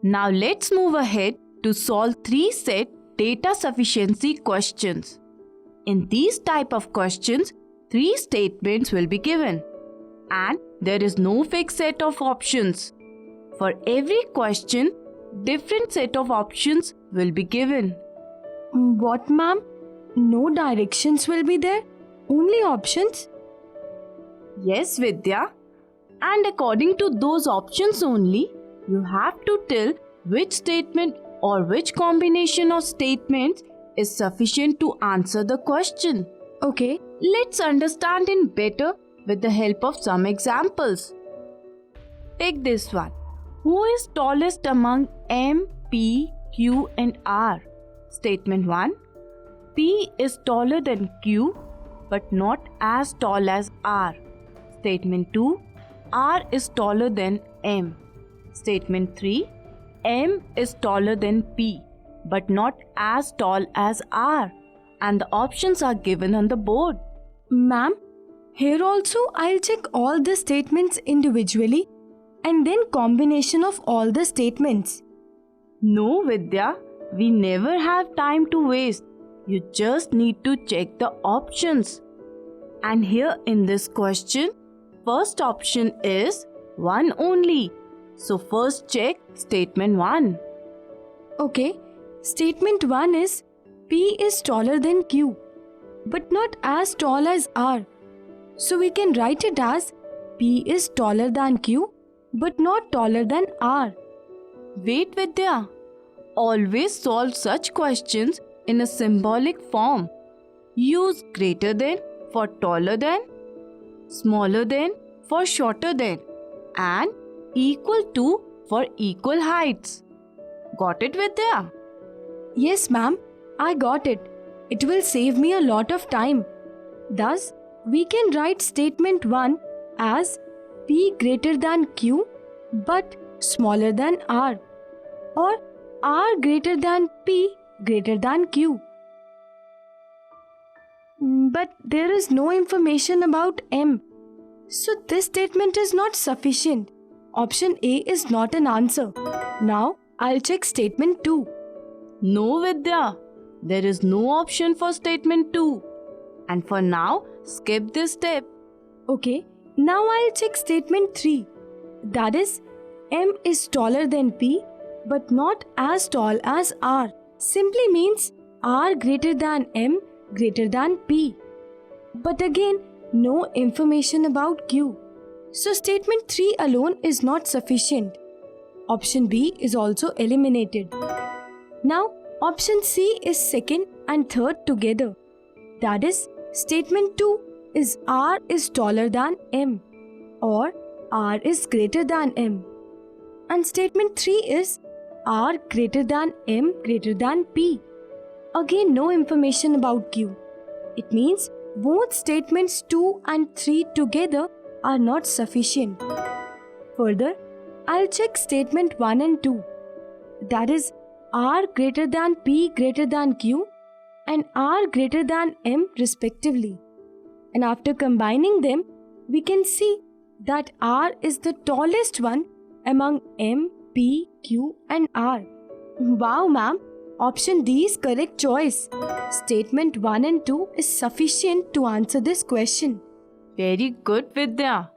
Now let's move ahead to solve 3 set data sufficiency questions. In these type of questions, 3 statements will be given and there is no fixed set of options. For every question, different set of options will be given. What, ma'am? No directions will be there? Only options? Yes, Vidya. And according to those options only, you have to tell which statement or which combination of statements is sufficient to answer the question. Okay. Let's understand it better with the help of some examples. Take this one. Who is tallest among M, P, Q and R? Statement 1. P is taller than Q but not as tall as R. Statement 2. R is taller than M. Statement 3. M is taller than P but not as tall as R. And the options are given on the board. Ma'am, here also I'll check all the statements individually and then combination of all the statements. No, Vidya, we never have time to waste. You just need to check the options. And here in this question, first option is 1 only. So first check statement 1. Okay, statement 1 is P is taller than Q but not as tall as R. So we can write it as P is taller than Q but not taller than R. Wait, Vidya. Always solve such questions in a symbolic form. Use greater than for taller than, smaller than for shorter than, and equal to for equal heights. Got it, Vidya? Yes, ma'am, I got it. It will save me a lot of time. Thus, we can write statement 1 as P greater than Q but smaller than R, or R greater than P greater than Q. But there is no information about M. So this statement is not sufficient. Option A is not an answer. Now I'll check statement 2. No, Vidya. There is no option for statement 2. And for now, skip this step. Okay, now I'll check statement 3. That is, M is taller than P but not as tall as R. Simply means R greater than M greater than P. But again, no information about Q. So statement 3 alone is not sufficient. Option B is also eliminated. Now, option C is second and third together. That is, statement 2 is R is taller than M or R is greater than M. And statement 3 is R greater than M greater than P. Again, no information about Q. It means both statements 2 and 3 together are not sufficient. Further, I'll check statement 1 and 2. That is, R greater than P greater than Q and R greater than M respectively. And after combining them, we can see that R is the tallest one among M, P, Q and R. Wow, ma'am! Option D is correct choice. Statement 1 and 2 is sufficient to answer this question. Very good, Vidya.